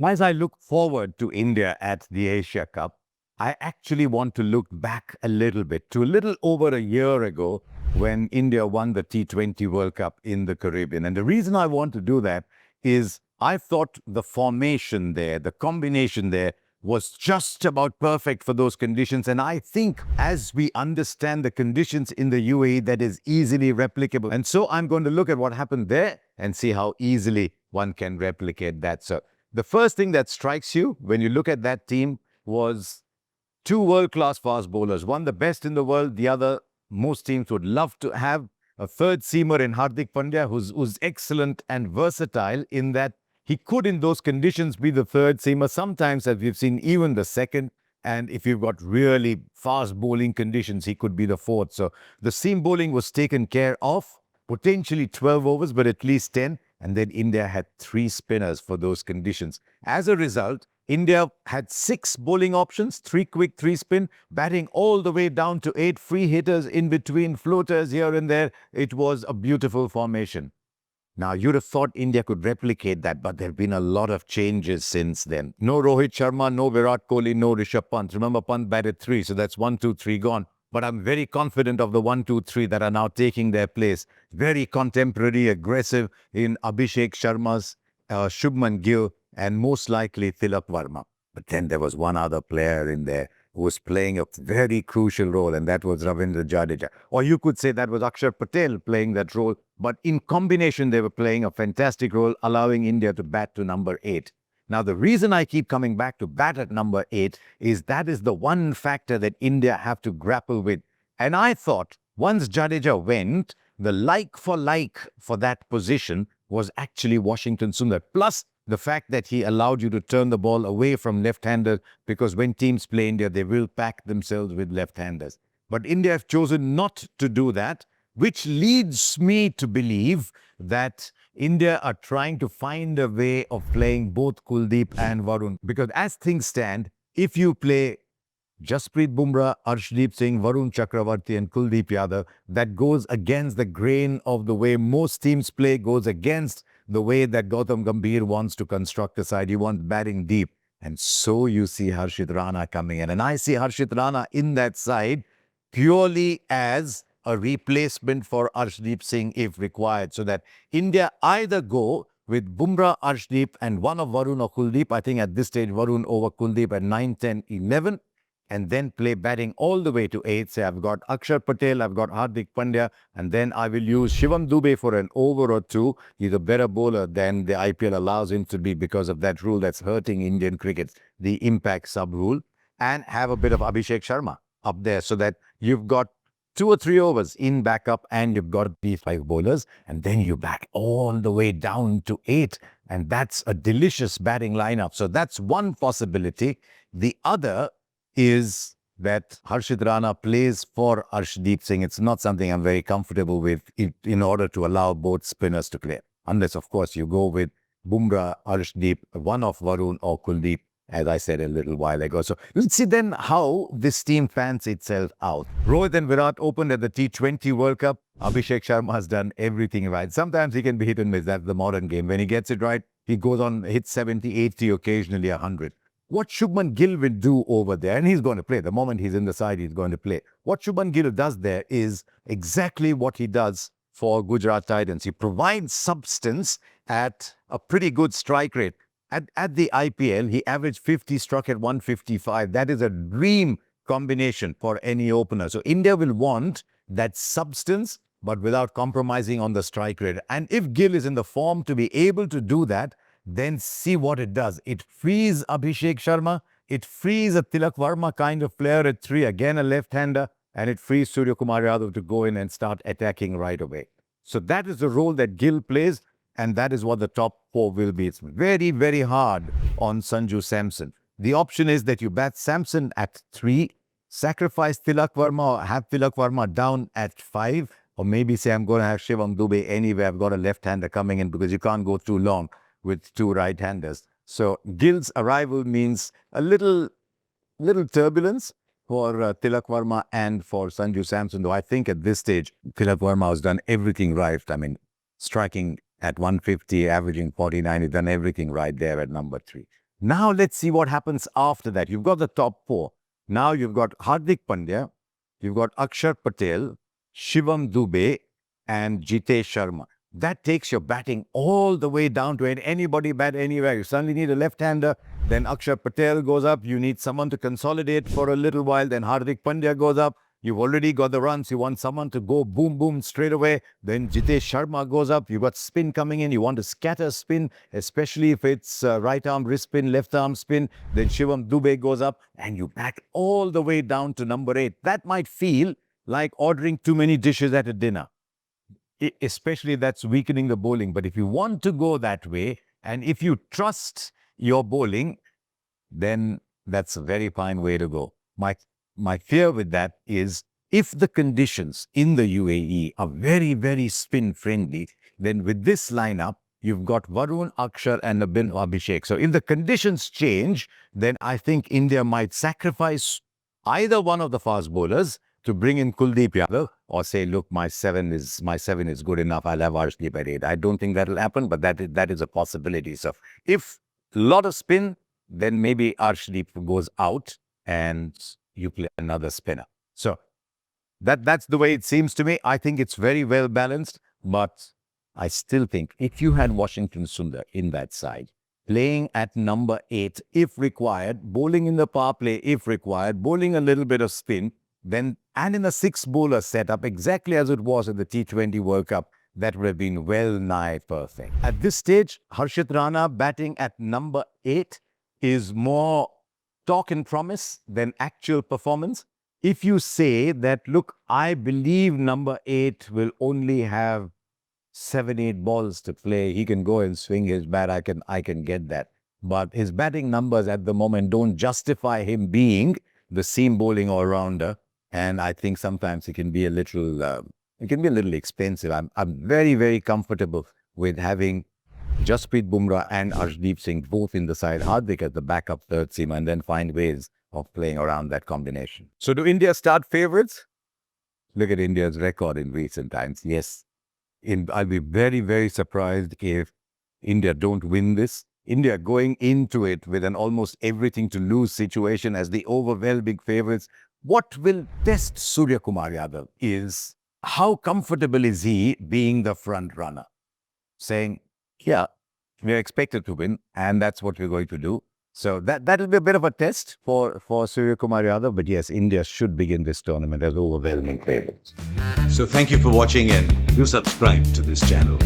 As I look forward to India at the Asia Cup, I actually want to look back a little bit to a little over a year ago when India won the T20 World Cup in the Caribbean. And the reason I want to do that is I thought the formation there, the combination there, was just about perfect for those conditions. And I think as we understand the conditions in the UAE, that is easily replicable. And so I'm going to look at what happened there and see how easily one can replicate that. So the first thing that strikes you when you look at that team was two world-class fast bowlers, one the best in the world, the other most teams would love to have, a third seamer in Hardik Pandya who's excellent and versatile in that he could in those conditions be the third seamer, sometimes as we've seen even the second, and if you've got really fast bowling conditions, he could be the fourth. So the seam bowling was taken care of, potentially 12 overs, but at least 10. And then India had three spinners for those conditions. As a result, India had 6 bowling options, 3 quick, 3 spin, batting all the way down to 8 free hitters in between, floaters here and there. It was a beautiful formation. Now, you'd have thought India could replicate that, but there have been a lot of changes since then. No Rohit Sharma, no Virat Kohli, no Rishabh Pant. Remember, Pant batted 3, so that's 1, 2, 3 gone. But I'm very confident of the 1, 2, 3 that are now taking their place. Very contemporary, aggressive in Abhishek Sharma's, Shubman Gill, and most likely Tilak Varma. But then there was one other player in there who was playing a very crucial role, and that was Ravindra Jadeja. Or you could say that was Akshar Patel playing that role. But in combination, they were playing a fantastic role, allowing India to bat to number 8. Now, the reason I keep coming back to bat at number 8 is that is the one factor that India have to grapple with. And I thought once Jadeja went, the like for that position was actually Washington Sundar. Plus the fact that he allowed you to turn the ball away from left-handers, because when teams play India, they will pack themselves with left-handers. But India have chosen not to do that, which leads me to believe that India are trying to find a way of playing both Kuldeep and Varun. Because as things stand, if you play Jasprit Bumrah, Arshdeep Singh, Varun Chakravarti and Kuldeep Yadav, that goes against the grain of the way most teams play, goes against the way that Gautam Gambhir wants to construct a side. He wants batting deep. And so you see Harshit Rana coming in. And I see Harshit Rana in that side purely as a replacement for Arshdeep Singh if required. So that India either go with Bumrah, Arshdeep and one of Varun or Kuldeep. I think at this stage, Varun over Kuldeep at 9, 10, 11. And then play batting all the way to 8. Say, I've got Akshar Patel, I've got Hardik Pandya, and then I will use Shivam Dube for an over or 2. He's a better bowler than the IPL allows him to be because of that rule that's hurting Indian cricket, the impact sub-rule, and have a bit of Abhishek Sharma up there so that you've got 2 or 3 overs in backup and you've got these 5 bowlers, and then you bat all the way down to 8. And that's a delicious batting lineup. So that's one possibility. The other is that Harshit Rana plays for Arshdeep Singh. It's not something I'm very comfortable with in order to allow both spinners to play. Unless, of course, you go with Bumrah, Arshdeep, one of Varun or Kuldeep, as I said a little while ago. So let's see then how this team fans itself out. Rohit and Virat opened at the T20 World Cup. Abhishek Sharma has done everything right. Sometimes he can be hit and miss. That's the modern game. When he gets it right, he goes on, hits 70, 80, occasionally 100. What Shubman Gill will do over there, and he's going to play. The moment he's in the side, he's going to play. What Shubman Gill does there is exactly what he does for Gujarat Titans. He provides substance at a pretty good strike rate. At the IPL, he averaged 50, struck at 155. That is a dream combination for any opener. So India will want that substance, but without compromising on the strike rate. And if Gill is in the form to be able to do that, then see what it does. It frees Abhishek Sharma. It frees a Tilak Varma kind of player at 3, again a left-hander, and it frees Surya Kumar Yadav to go in and start attacking right away. So that is the role that Gill plays, and that is what the top 4 will be. It's very, very hard on Sanju Samson. The option is that you bat Samson at 3, sacrifice Tilak Varma or have Tilak Varma down at 5, or maybe say I'm going to have Shivam Dube anyway. I've got a left-hander coming in because you can't go too long with 2 right-handers. So Gill's arrival means a little turbulence for Tilak Varma and for Sanju Samson, though I think at this stage, Tilak Varma has done everything right. I mean, striking at 150, averaging 49, he's done everything right there at number 3. Now let's see what happens after that. You've got the top four. Now you've got Hardik Pandya, you've got Akshar Patel, Shivam Dube, and Jitesh Sharma. That takes your batting all the way down to anybody bat anywhere. You suddenly need a left-hander, then Akshar Patel goes up. You need someone to consolidate for a little while. Then Hardik Pandya goes up. You've already got the runs. You want someone to go boom, boom straight away. Then Jitesh Sharma goes up. You've got spin coming in. You want to scatter spin, especially if it's right arm wrist spin, left arm spin. Then Shivam Dube goes up and you back all the way down to number 8. That might feel like ordering too many dishes at a dinner. Especially that's weakening the bowling. But if you want to go that way and if you trust your bowling, then that's a very fine way to go. My fear with that is if the conditions in the UAE are very, very spin friendly, then with this lineup, you've got Varun, Akshar and Abhishek. So if the conditions change, then I think India might sacrifice either one of the fast bowlers to bring in Kuldeep Yadav or say, look, my seven is good enough. I'll have Arshdeep at 8. I don't think that'll happen, but that is a possibility. So if a lot of spin, then maybe Arshdeep goes out and you play another spinner. So that's the way it seems to me. I think it's very well balanced, but I still think if you had Washington Sundar in that side, playing at number 8 if required, bowling in the power play if required, bowling a little bit of spin, then and in a 6-bowler setup, exactly as it was in the T20 World Cup, that would have been well nigh perfect. At this stage, Harshit Rana batting at number 8 is more talk and promise than actual performance. If you say that, look, I believe number 8 will only have 7-8 balls to play, he can go and swing his bat, I can get that. But his batting numbers at the moment don't justify him being the seam bowling all-rounder. And I think sometimes it can be a little expensive. I'm very, very comfortable with having Jasprit Bumrah and Arshdeep Singh both in the side, Hardik as the backup third seamer, and then find ways of playing around that combination. So do India start favourites? Look at India's record in recent times. Yes, I'll be very, very surprised if India don't win this. India going into it with an almost everything to lose situation as the overwhelming favourites. What will test Surya Kumar Yadav is how comfortable is he being the front runner, saying, yeah, we're expected to win, and that's what we're going to do. So that'll be a bit of a test for Surya Kumar Yadav. But yes, India should begin this tournament as overwhelming favourites. So thank you for watching and do subscribe to this channel.